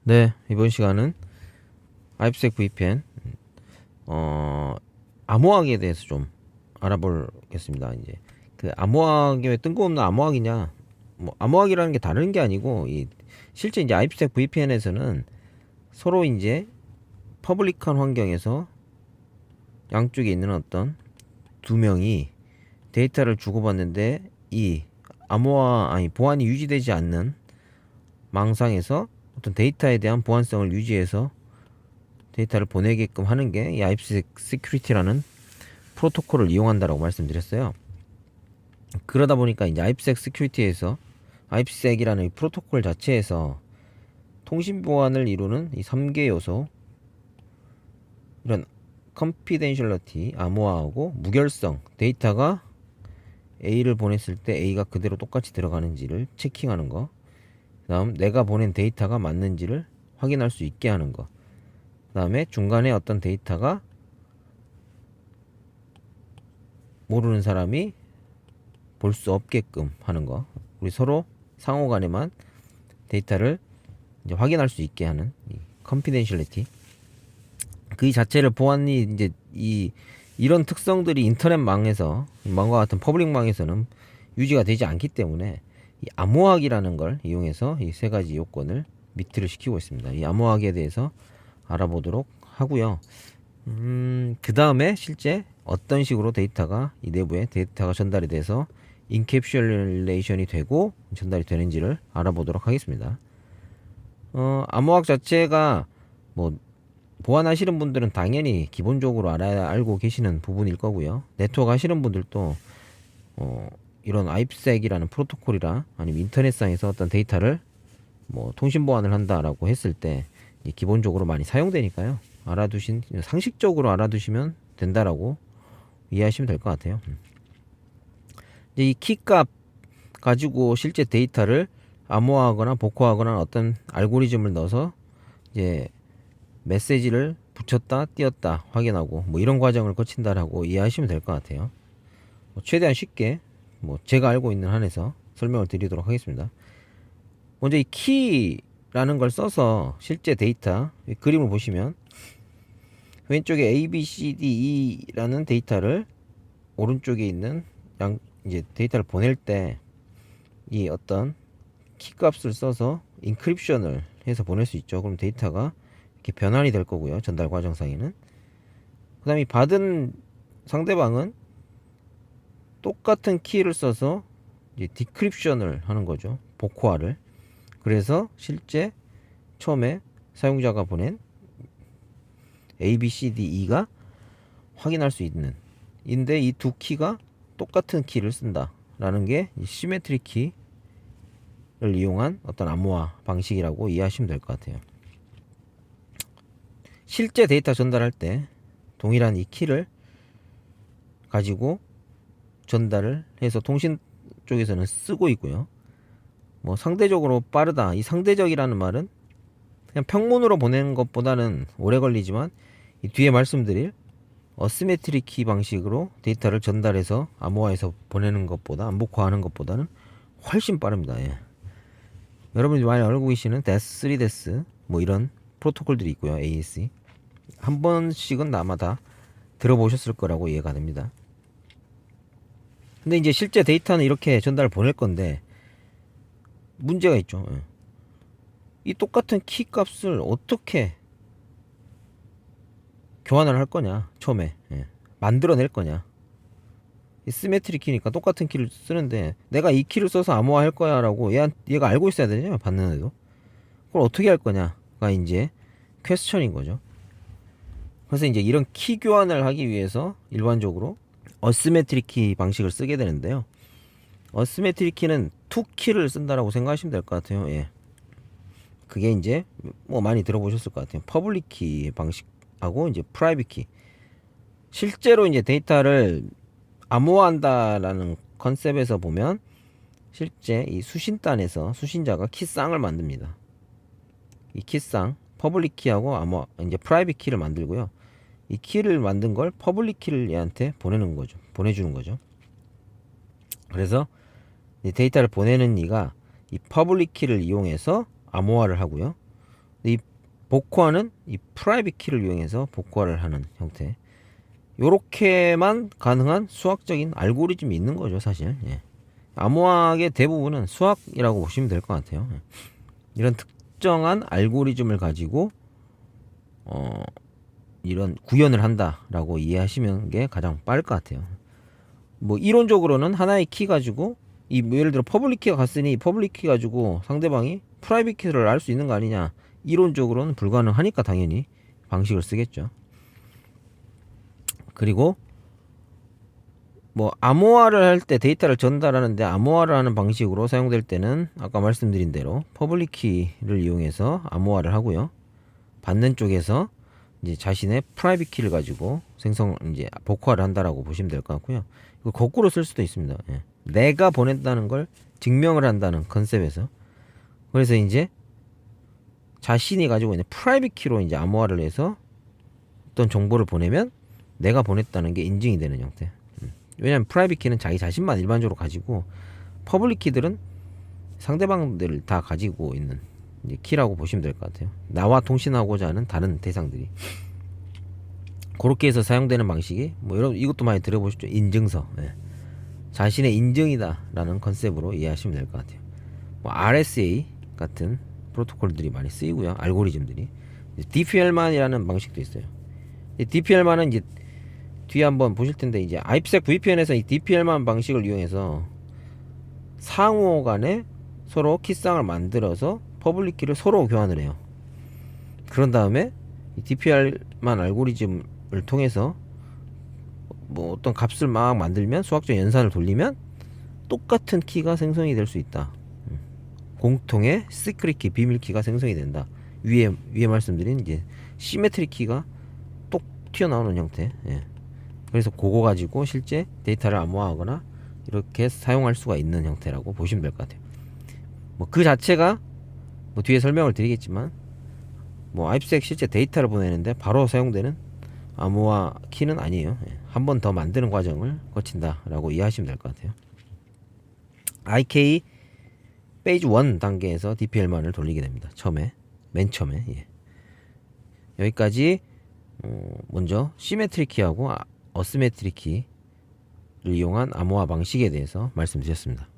네, 이번 시간은 IPsec VPN 암호화기에 대해서 좀 알아보겠습니다. 이제 그 암호화기 왜 뜬금없는 암호화기냐? 뭐 암호화기라는 게 다른 게 아니고 이 실제 이제 IPsec VPN에서는 서로 이제 퍼블릭한 환경에서 양쪽에 있는 어떤 두 명이 데이터를 주고받는데 이 보안이 유지되지 않는 망상에서 어떤 데이터에 대한 보안성을 유지해서 데이터를 보내게끔 하는 게 이 IPsec Security라는 프로토콜을 이용한다라고 말씀드렸어요. 그러다 보니까 이제 IPsec Security에서 IPsec이라는 이 프로토콜 자체에서 통신 보안을 이루는 이 3개 요소, 이런 confidentiality, 암호화하고 무결성, 데이터가 A를 보냈을 때 A가 그대로 똑같이 들어가는지를 체킹하는 거, 그다음 내가 보낸 데이터가 맞는지를 확인할 수 있게 하는 거, 그다음에 중간에 어떤 데이터가 모르는 사람이 볼 수 없게끔 하는 거. 우리 서로 상호 간에만 데이터를 이제 확인할 수 있게 하는 이 컨피덴셜리티. 그 자체를 보안이 이제 이런 특성들이 인터넷망에서 망과 같은 퍼블릭망에서는 유지가 되지 않기 때문에 이 암호화기라는 걸 이용해서 이 세 가지 요건을 미트를 시키고 있습니다. 이 암호화기에 대해서 알아보도록 하고요. 그 다음에 실제 어떤 식으로 데이터가 이 내부에 데이터가 전달이 돼서 인캡슐레이션이 되고 전달이 되는지를 알아보도록 하겠습니다. 암호학 자체가 뭐 보안하시는 분들은 당연히 기본적으로 알고 계시는 부분일 거고요. 네트워크 하시는 분들도 이런 IPsec이라는 프로토콜이라 아니면 인터넷상에서 어떤 데이터를 뭐 통신 보안을 한다라고 했을 때 기본적으로 많이 사용되니까요. 상식적으로 알아두시면 된다라고 이해하시면 될 것 같아요. 이제 이 키값 가지고 실제 데이터를 암호화하거나 복호하거나 어떤 알고리즘을 넣어서 이제 메시지를 붙였다 띄었다 확인하고 뭐 이런 과정을 거친다라고 이해하시면 될 것 같아요. 최대한 쉽게 뭐 제가 알고 있는 한에서 설명을 드리도록 하겠습니다. 먼저 이 키라는 걸 써서 실제 데이터 이 그림을 보시면 왼쪽에 A, B, C, D, E라는 데이터를 오른쪽에 있는 이제 데이터를 보낼 때 이 어떤 키 값을 써서 인크립션을 해서 보낼 수 있죠. 그럼 데이터가 이렇게 변환이 될 거고요. 전달 과정상에는. 그 다음에 받은 상대방은 똑같은 키를 써서 이제 디크립션을 하는 거죠. 복호화를. 그래서 실제 처음에 사용자가 보낸 A, B, C, D, E가 확인할 수 있는 인데 이 두 키가 똑같은 키를 쓴다라는 게 시메트리 키를 이용한 어떤 암호화 방식이라고 이해하시면 될 것 같아요. 실제 데이터 전달할 때 동일한 이 키를 가지고 전달을 해서 통신 쪽에서는 쓰고 있고요. 뭐 상대적으로 빠르다. 이 상대적이라는 말은 그냥 평문으로 보내는 것보다는 오래 걸리지만 이 뒤에 말씀드릴 어시메트릭 키 방식으로 데이터를 전달해서 암호화해서 보내는 것보다 암복화하는 것보다는 훨씬 빠릅니다. 예. 여러분이 많이 알고 계시는 데스3 데스 뭐 이런 프로토콜들이 있고요. AEC 한 번씩은 아마 다 들어보셨을 거라고 이해가 됩니다. 근데 이제 실제 데이터는 이렇게 전달을 보낼 건데 문제가 있죠. 예. 이 똑같은 키 값을 어떻게 교환을 할 거냐 처음에 만들어낼 거냐. 이 시메트리 키니까 똑같은 키를 쓰는데 내가 이 키를 써서 암호화할 거야 라고 얘가 알고 있어야 되잖아요. 받는 애도. 그걸 어떻게 할 거냐가 이제 퀘스천인 거죠. 그래서 이제 이런 키 교환을 하기 위해서 일반적으로 어시메트릭 키 방식을 쓰게 되는데요. 어시메트릭 키는 투 키를 쓴다라고 생각하시면 될 것 같아요. 예. 그게 이제 뭐 많이 들어보셨을 것 같아요. 퍼블릭 키 방식하고 이제 프라이빗 키. 실제로 이제 데이터를 암호화한다라는 컨셉에서 보면 실제 이 수신단에서 수신자가 키쌍을 만듭니다. 이 키쌍 퍼블릭 키하고 이제 프라이빗 키를 만들고요. 이 키를 만든 걸 퍼블릭 키를 얘한테 보내주는 거죠. 그래서 이 데이터를 보내는 이가 이 퍼블릭 키를 이용해서 암호화를 하고요. 이 복구하는 이 프라이빗 키를 이용해서 복구를 하는 형태. 요렇게만 가능한 수학적인 알고리즘이 있는 거죠, 사실. 예. 암호화의 대부분은 수학이라고 보시면 될 것 같아요. 예. 이런 특정한 알고리즘을 가지고 이런 구현을 한다라고 이해하시는 게 가장 빠를 것 같아요. 뭐 이론적으로는 하나의 키 가지고 뭐 예를 들어 퍼블릭 키가 갔으니 퍼블릭 키 가지고 상대방이 프라이빗 키를 알 수 있는 거 아니냐. 이론적으로는 불가능하니까 당연히 방식을 쓰겠죠. 그리고 뭐 암호화를 할 때 데이터를 전달하는데 암호화를 하는 방식으로 사용될 때는 아까 말씀드린 대로 퍼블릭 키를 이용해서 암호화를 하고요. 받는 쪽에서 이제 자신의 프라이빗 키를 가지고 이제 복화를 한다라고 보시면 될 것 같고요. 이거 거꾸로 쓸 수도 있습니다. 예. 내가 보냈다는 걸 증명을 한다는 컨셉에서. 그래서 이제 자신이 가지고 있는 프라이빗 키로 이제 암호화를 해서 어떤 정보를 보내면 내가 보냈다는 게 인증이 되는 형태. 왜냐하면 프라이빗 키는 자기 자신만 일반적으로 가지고 퍼블릭 키들은 상대방들을 다 가지고 있는 이제 키라고 보시면 될 것 같아요. 나와 통신하고자 하는 다른 대상들이. 그렇게 해서 사용되는 방식이 뭐 여러분 이것도 많이 들어보셨죠? 인증서. 예. 자신의 인증이다라는 컨셉으로 이해하시면 될 것 같아요. 뭐 RSA 같은 프로토콜들이 많이 쓰이고요. 알고리즘들이. DPL만이라는 방식도 있어요. DPL만은 이제 뒤에 한번 보실 텐데 이제 IPsec VPN에서 이 DPL만 방식을 이용해서 상호 간에 서로 키쌍을 만들어서 퍼블릭 키를 서로 교환을 해요. 그런 다음에 이 DPL만 알고리즘을 통해서 뭐 어떤 값을 막 만들면 수학적 연산을 돌리면 똑같은 키가 생성이 될 수 있다. 공통의 시크릿 키, 비밀 키가 생성이 된다. 위에 말씀드린 이제 시메트릭 키가 똑 튀어나오는 형태. 예. 그래서 그거 가지고 실제 데이터를 암호화하거나 이렇게 사용할 수가 있는 형태라고 보시면 될 것 같아요. 뭐 그 자체가 뭐 뒤에 설명을 드리겠지만 뭐 IPsec 실제 데이터를 보내는데 바로 사용되는 암호화 키는 아니에요. 한 번 더 만드는 과정을 거친다라고 이해하시면 될 것 같아요. IK 페이지 1 단계에서 DPL만을 돌리게 됩니다. 맨 처음에. 예. 여기까지 먼저 시메트릭 키하고 어시메트릭 키를 이용한 암호화 방식에 대해서 말씀드렸습니다.